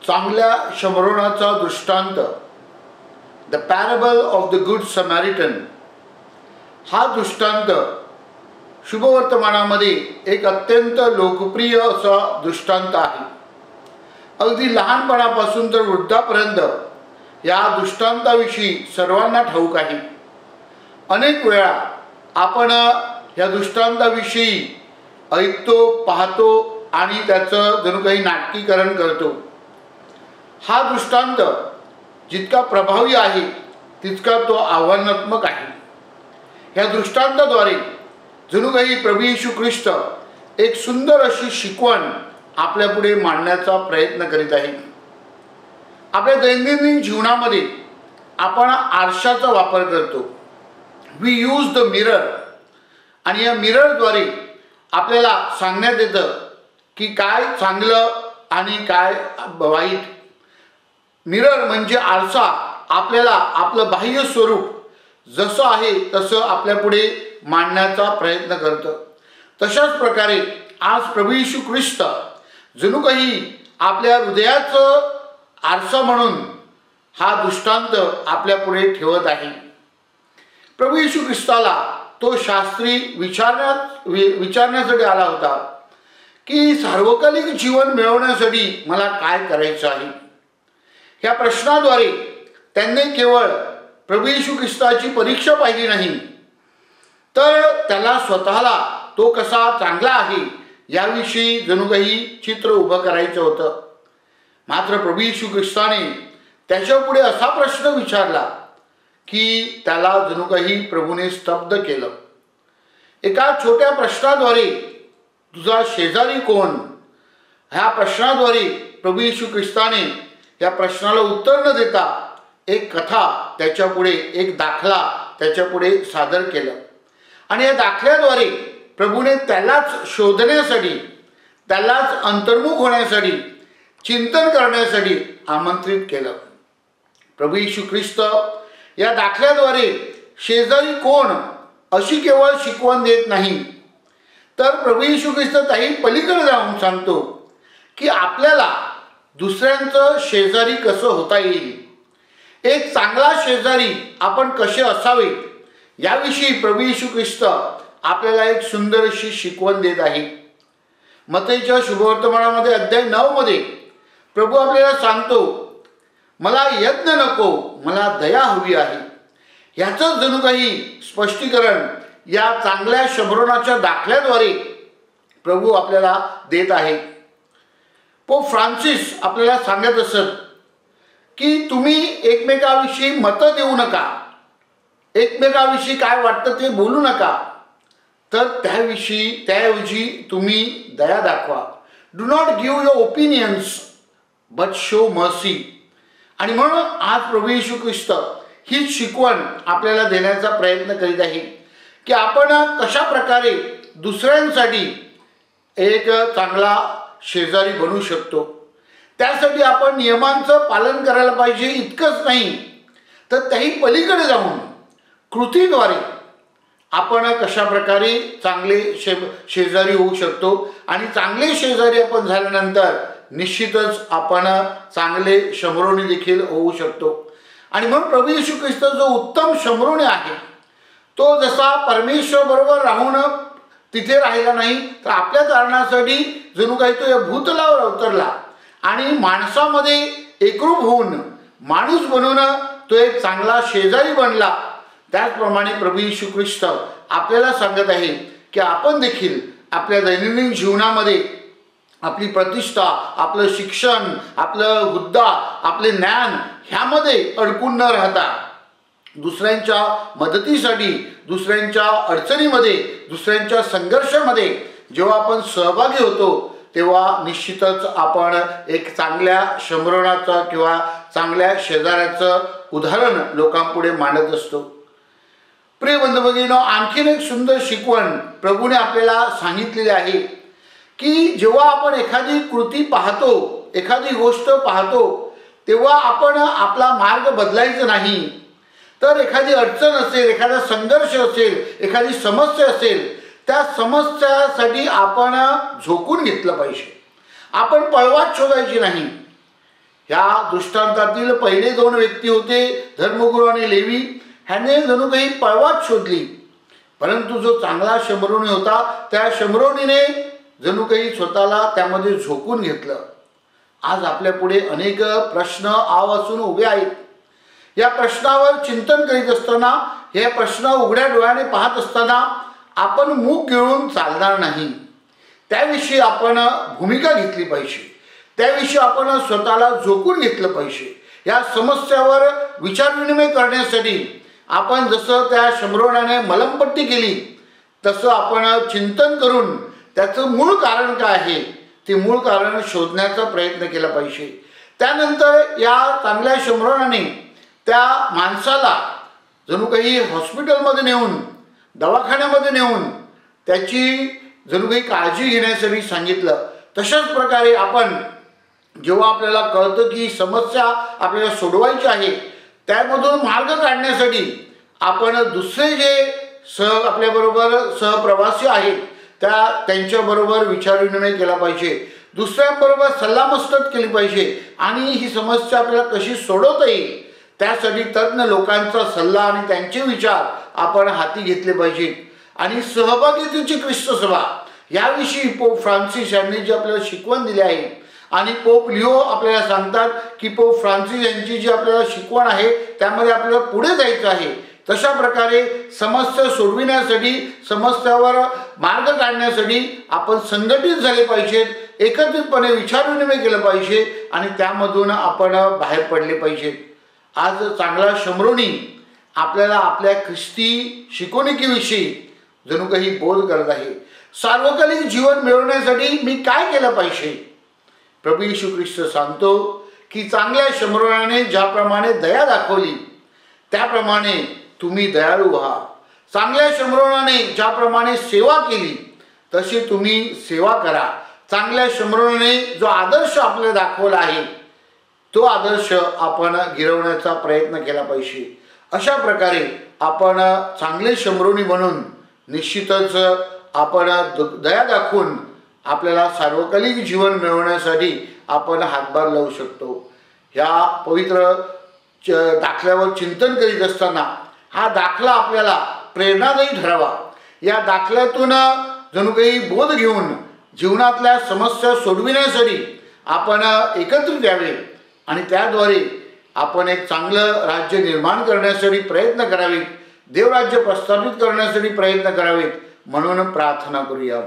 चांगल्या शमरोनाचा दृष्टांत, the parable of the good समॅरिटन, हा दृष्टांत शुभवर्तमानामध्ये एक अत्यंत लोकप्रिय असा दृष्टांत आहे. अगदी लहानपणापासून तर वृद्धापर्यंत या दृष्टांताविषयी सर्वांना ठाऊक आहे. अनेक वेळा आपण या दृष्टांताविषयी ऐकतो, पाहतो आणि त्याचं जणू काही नाटकीकरण करतो. हा दृष्टांत जितका प्रभावी आहे तितका तो आव्हानात्मक आहे. या दृष्टांताद्वारे जणू काही प्रभू येशू ख्रिस्त एक सुंदर अशी शिकवण आपल्यापुढे मांडण्याचा प्रयत्न करीत आहे. आपल्या दैनंदिन जीवनामध्ये आपण आरशाचा वापर करतो. वी यूज द मिरर, आणि या मिररद्वारे आपल्याला सांगण्यात येतं की काय चांगलं आणि काय वाईट. मिरर म्हणजे आरसा आपल्याला आपलं बाह्य स्वरूप जसं आहे तसं आपल्यापुढे मांडण्याचा प्रयत्न करतं. तशाच प्रकारे आज प्रभू येशू ख्रिस्त जणू काही आपल्या हृदयाचं आरसा म्हणून हा दृष्टांत आपल्यापुढे ठेवत आहे. प्रभू येशू ख्रिस्ताला तो शास्त्री विचारण्यासाठी आला होता की सार्वकालिक जीवन मिळवण्यासाठी मला काय करायचं आहे. ह्या प्रश्नाद्वारे त्यांनी केवळ प्रभू येशू ख्रिस्ताची परीक्षा पाहिली नाही, तर त्याला स्वतःला तो कसा चांगला आहे याविषयी जणू काही चित्र उभं करायचं होतं. मात्र प्रभू येशू ख्रिस्ताने त्याच्यापुढे असा प्रश्न विचारला की त्याला जणू काही प्रभूने स्तब्ध केलं. एका छोट्या प्रश्नाद्वारे तुझा शेजारी कोण, ह्या प्रश्नाद्वारे प्रभू येशू ख्रिस्ताने या प्रश्नाला उत्तर न देता एक कथा त्याच्यापुढे, एक दाखला त्याच्यापुढे सादर केलं. आणि या दाखल्याद्वारे प्रभूने त्यालाच शोधण्यासाठी, त्यालाच अंतर्मुख होण्यासाठी, चिंतन करण्यासाठी आमंत्रित केलं. प्रभू येशू ख्रिस्त या दाखल्याद्वारे शेजारी कोण अशी केवळ शिकवण देत नाही, तर प्रभू येशू ख्रिस्त त्याही पलीकडे जाऊन सांगतो की आपल्याला दुसऱ्यांचं शेजारी कसं होता येईल, एक चांगला शेजारी आपण कसे असावे याविषयी प्रभू येशू ख्रिस्त आपल्याला एक सुंदर अशी शिकवण देत आहे. मत्तईच्या शुभवर्तमानामध्ये अध्याय 9 मध्ये प्रभू आपल्याला सांगतो, मला यज्ञ नको, मला दया हवी आहे. ह्याचं जणू काही स्पष्टीकरण या चांगल्या शमरोनाच्या दाखल्याद्वारे प्रभू आपल्याला देत आहे. पोप फ्रान्सिस आपल्याला सांगत असत की तुम्ही एकमेकाविषयी मतं देऊ नका, एकमेकाविषयी काय वाटतं ते बोलू नका, तर त्याऐवजी तुम्ही दया दाखवा. Do not give your opinions but show mercy. आणि म्हणून आज प्रभू येशू ख्रिस्त हीच शिकवण आपल्याला देण्याचा प्रयत्न करीत आहे की आपण कशा प्रकारे दुसऱ्यांसाठी एक चांगला शेजारी बनू शकतो. त्यासाठी आपण नियमांचं पालन करायला पाहिजे इतकंच नाही, तर त्याही पलीकडे जाऊन कृतीद्वारे आपण कशा प्रकारे चांगले शेजारी होऊ शकतो. आणि चांगले शेजारी आपण झाल्यानंतर निश्चितच आपण चांगले शमरोनी देखील होऊ शकतो. आणि म्हणून प्रभू येशू ख्रिस्त जो उत्तम शमरोनी आहे, तो जसा परमेश्वर बरोबर राहून तिथे राहिला नाही, तर आपल्या कारणासाठी जणू काही तो या भूतलावर अवतरला आणि माणसामध्ये एकरूप होऊन माणूस बनून तो एक चांगला शेजारी बनला. त्याचप्रमाणे प्रभू येशू ख्रिस्त आपल्याला सांगत आहे की आपण देखील आपल्या दैनंदिन जीवनामध्ये आपली प्रतिष्ठा, आपलं शिक्षण, आपलं हुद्दा, आपले ज्ञान ह्यामध्ये अडकून न राहता दुसऱ्यांच्या मदतीसाठी, दुसऱ्यांच्या अडचणीमध्ये, दुसऱ्यांच्या संघर्षामध्ये जेव्हा आपण सहभागी होतो तेव्हा निश्चितच आपण एक चांगल्या शमरोनाचं किंवा चांगल्या शेजाऱ्याचं उदाहरण लोकांपुढे मांडत असतो. प्रिय बंधू भगिनींनो, आणखीन एक सुंदर शिकवण प्रभूने आपल्याला सांगितलेली आहे की जेव्हा आपण एखादी कृती पाहतो, एखादी गोष्ट पाहतो, तेव्हा आपण आपला मार्ग बदलायचा नाही. तर एखादी अडचण असेल, एखादा संघर्ष असेल, एखादी समस्या असेल, त्या समस्यासाठी आपण झोकून घेतलं पाहिजे. आपण पळवाट शोधायची नाही. ह्या दृष्टांतातील पहिले दोन व्यक्ती होते धर्मगुरू आणि लेवी. ह्याने जणू काही पळवाट शोधली, परंतु जो चांगला शमरोनी होता त्या शमरोनीने जणू काही स्वतःला त्यामध्ये झोकून घेतलं. आज आपल्या पुढे अनेक प्रश्न आवासून उभे आहेत. या प्रश्नावर चिंतन करीत असताना, हे प्रश्न उघड्या डोळ्याने पाहत असताना आपण मूग गिळून चालणार नाही. त्याविषयी आपण भूमिका घेतली पाहिजे, त्याविषयी आपण स्वतःला झोकून घेतलं पाहिजे. या समस्यावर विचारविनिमय करण्यासाठी आपण जसं त्या शमरोनाने मलमपट्टी केली तसं आपण चिंतन करून त्याचं मूळ कारण काय आहे ते मूळ कारण शोधण्याचा प्रयत्न केला पाहिजे. त्यानंतर या चांगल्या शमरोनाने त्या माणसाला जणू काही हॉस्पिटलमध्ये नेऊन, दवाखान्यामध्ये नेऊन त्याची जणू काही काळजी घेण्यासाठी सांगितलं. तशाच प्रकारे आपण जेव्हा आपल्याला कळतं की समस्या आपल्याला सोडवायची आहे, त्यामधून मार्ग काढण्यासाठी आपण दुसरे जे आपल्याबरोबर सहप्रवासी आहेत त्यांच्याबरोबर विचारविनिमय केला पाहिजे, दुसऱ्यांबरोबर सल्लामसलत केली पाहिजे आणि ही समस्या आपल्याला कशी सोडवता येईल त्यासाठी तज्ञ लोकांचा सल्ला आणि त्यांचे विचार आपण हाती घेतले पाहिजेत. आणि सहभागितेची ख्रिस्त सभा याविषयी पोप फ्रान्सिस यांनी जे आपल्याला शिकवण दिली आहे आणि पोप लिओ आपल्याला सांगतात की पोप फ्रान्सिस यांची जी आपल्याला शिकवण आहे त्यामध्ये आपल्याला पुढे जायचं आहे. तशा प्रकारे समस्या सोडविण्यासाठी, समस्यावर मार्ग काढण्यासाठी आपण संघटित झाले पाहिजेत, एकत्रितपणे विचारविनिमय केलं पाहिजे आणि त्यामधून आपण बाहेर पडले पाहिजेत. आज चांगला शमरोनी आपल्याला आपल्या ख्रिस्ती शिकवणुकीविषयी जणू काही बोध करत आहे. सार्वकालिक जीवन मिळवण्यासाठी मी काय केलं पाहिजे? प्रभू येशू ख्रिस्त सांगतो की चांगल्या शमरोनाने ज्याप्रमाणे दया दाखवली त्याप्रमाणे तुम्ही दयाळू व्हा. चांगल्या शमरोनाने ज्याप्रमाणे सेवा केली तशी तुम्ही सेवा करा. चांगल्या शमरोनाने जो आदर्श आपल्याला दाखवला आहे तो आदर्श आपण गिरवण्याचा प्रयत्न केला पाहिजे. अशा प्रकारे आपण चांगले शमरोनी बनून निश्चितच आपण दया दाखवून आपल्याला सार्वकालिक जीवन मिळवण्यासाठी आपण हातभार लावू शकतो. ह्या पवित्र दाखल्यावर चिंतन करीत असताना हा दाखला आपल्याला प्रेरणादायी ठरावा. या दाखल्यातून जणू काही बोध घेऊन जीवनातल्या समस्या सोडविण्यासाठी आपण एकत्रित यावे आणि त्याद्वारे आपण एक चांगलं राज्य निर्माण करण्यासाठी प्रयत्न करावेत, देवराज्य प्रस्थापित करण्यासाठी प्रयत्न करावेत म्हणून प्रार्थना करूया.